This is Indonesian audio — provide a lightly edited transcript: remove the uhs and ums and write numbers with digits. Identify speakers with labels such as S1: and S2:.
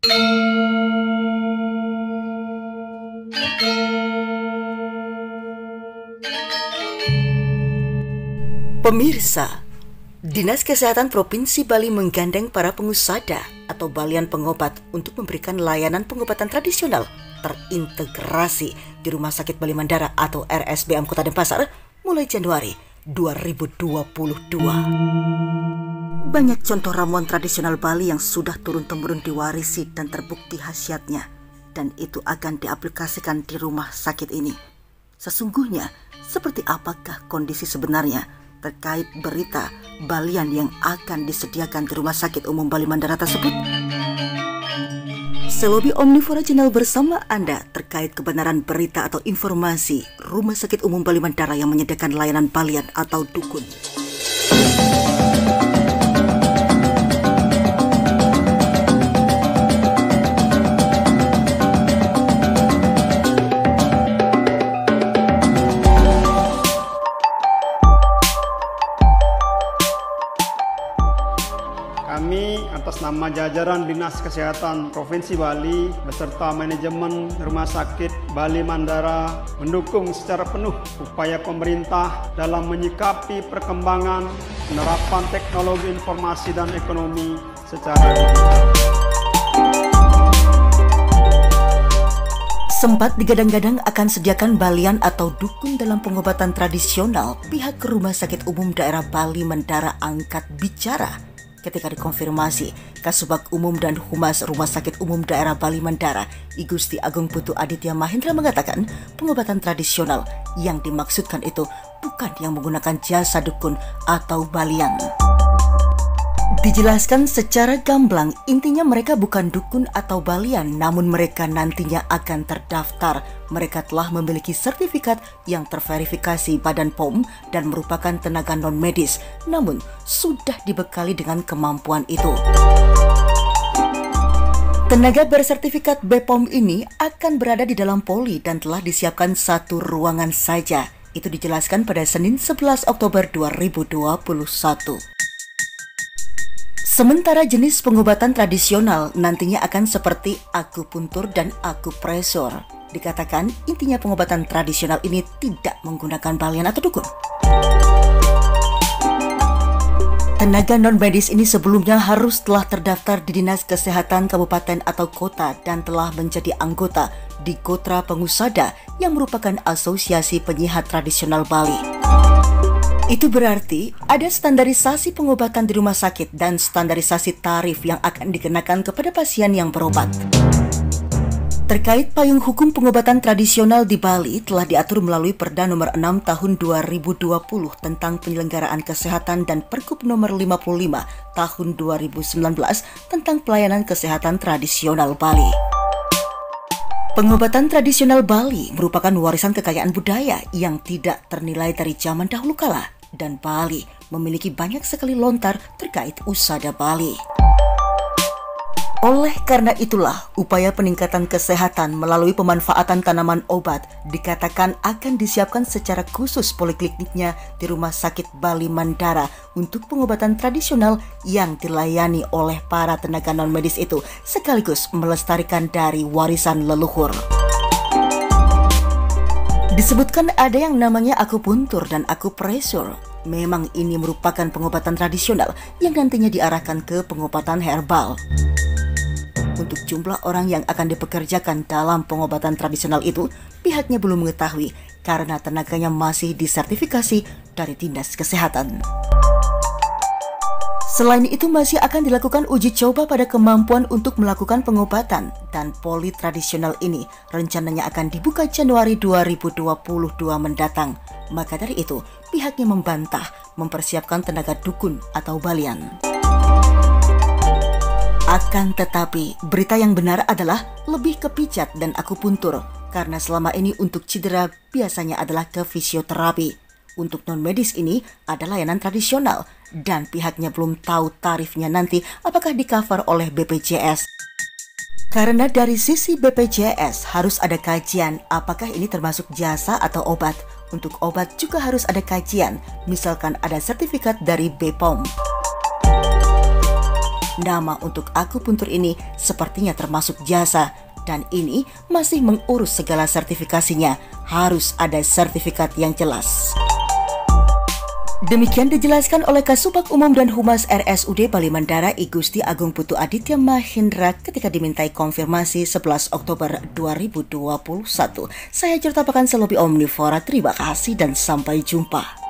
S1: Pemirsa, Dinas Kesehatan Provinsi Bali menggandeng para pengusada atau balian pengobat untuk memberikan layanan pengobatan tradisional terintegrasi di Rumah Sakit Bali Mandara atau RSBM Kota Denpasar mulai Januari 2022. Banyak contoh ramuan tradisional Bali yang sudah turun-temurun diwarisi dan terbukti khasiatnya, dan itu akan diaplikasikan di rumah sakit ini. Sesungguhnya, seperti apakah kondisi sebenarnya terkait berita balian yang akan disediakan di Rumah Sakit Umum Bali Mandara tersebut? Selobi Omnivora Channel bersama Anda terkait kebenaran berita atau informasi Rumah Sakit Umum Bali Mandara yang menyediakan layanan balian atau dukun.
S2: Kami atas nama jajaran Dinas Kesehatan Provinsi Bali beserta manajemen Rumah Sakit Bali Mandara mendukung secara penuh upaya pemerintah dalam menyikapi perkembangan penerapan teknologi informasi dan ekonomi secara digital.
S1: Sempat digadang-gadang akan sediakan balian atau dukun dalam pengobatan tradisional, pihak Rumah Sakit Umum Daerah Bali Mandara angkat bicara ketika dikonfirmasi. Kasubag Umum dan Humas Rumah Sakit Umum Daerah Bali Mandara, I Gusti Agung Putu Aditya Mahendra mengatakan pengobatan tradisional yang dimaksudkan itu bukan yang menggunakan jasa dukun atau balian. Dijelaskan secara gamblang, intinya mereka bukan dukun atau balian, namun mereka nantinya akan terdaftar. Mereka telah memiliki sertifikat yang terverifikasi Badan POM dan merupakan tenaga non-medis, namun sudah dibekali dengan kemampuan itu. Tenaga bersertifikat BPOM ini akan berada di dalam poli dan telah disiapkan satu ruangan saja. Itu dijelaskan pada Senin 11 Oktober 2021. Sementara jenis pengobatan tradisional nantinya akan seperti akupuntur dan akupresur. Dikatakan intinya pengobatan tradisional ini tidak menggunakan balian atau dukun. Tenaga non-medis ini sebelumnya harus telah terdaftar di Dinas Kesehatan Kabupaten atau Kota dan telah menjadi anggota di Kotra Pengusada yang merupakan asosiasi penyihat tradisional Bali. Itu berarti ada standarisasi pengobatan di rumah sakit dan standarisasi tarif yang akan dikenakan kepada pasien yang berobat. Terkait payung hukum pengobatan tradisional di Bali telah diatur melalui Perda nomor 6 tahun 2020 tentang penyelenggaraan kesehatan dan Pergub nomor 55 tahun 2019 tentang pelayanan kesehatan tradisional Bali. Pengobatan tradisional Bali merupakan warisan kekayaan budaya yang tidak ternilai dari zaman dahulu kala, dan Bali memiliki banyak sekali lontar terkait usada Bali. Oleh karena itulah, upaya peningkatan kesehatan melalui pemanfaatan tanaman obat dikatakan akan disiapkan secara khusus polikliniknya di Rumah Sakit Bali Mandara untuk pengobatan tradisional yang dilayani oleh para tenaga non-medis itu, sekaligus melestarikan dari warisan leluhur. Disebutkan ada yang namanya akupuntur dan akupresur. Memang ini merupakan pengobatan tradisional yang nantinya diarahkan ke pengobatan herbal. Untuk jumlah orang yang akan dipekerjakan dalam pengobatan tradisional itu, pihaknya belum mengetahui karena tenaganya masih disertifikasi dari Dinas Kesehatan. Selain itu masih akan dilakukan uji coba pada kemampuan untuk melakukan pengobatan, dan poli tradisional ini rencananya akan dibuka Januari 2022 mendatang. Maka dari itu, pihaknya membantah mempersiapkan tenaga dukun atau balian. Akan tetapi, berita yang benar adalah lebih ke pijat dan akupuntur, karena selama ini untuk cedera biasanya adalah ke fisioterapi. Untuk non-medis ini ada layanan tradisional, dan pihaknya belum tahu tarifnya nanti apakah di-cover oleh BPJS. Karena dari sisi BPJS harus ada kajian apakah ini termasuk jasa atau obat. Untuk obat juga harus ada kajian, misalkan ada sertifikat dari BPOM. Nama untuk akupuntur ini sepertinya termasuk jasa, dan ini masih mengurus segala sertifikasinya. Harus ada sertifikat yang jelas. Demikian dijelaskan oleh Kasubag Umum dan Humas RSUD Bali Mandara I Gusti Agung Putu Aditya Mahendra ketika dimintai konfirmasi 11 Oktober 2021. Saya Cerita Pekan Selobi Omnivora, terima kasih dan sampai jumpa.